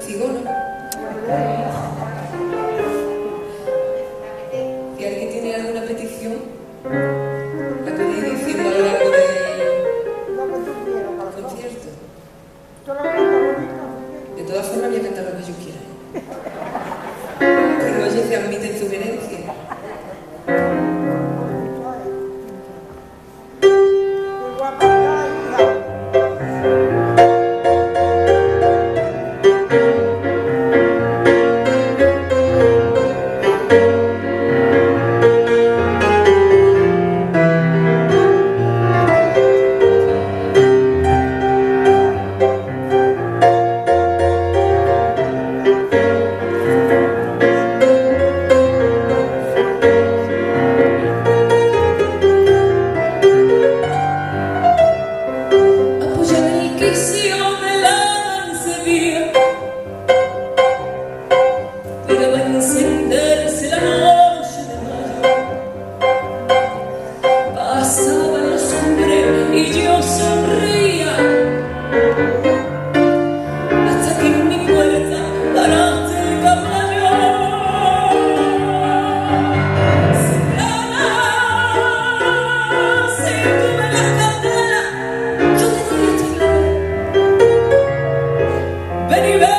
testigo, ¿no? Si alguien tiene alguna petición, la podéis ir diciendo a lo largo del concierto. De todas formas, voy a cantar lo que yo quiera. Pero oye, se admiten sugerencias. Encenderse la noche de mayo, pasaba los hombres y yo sonría, hasta que en mi puerta paraste el caballo. Sembrana, si tú me das candela, yo te doy esta clave. Ven y ven.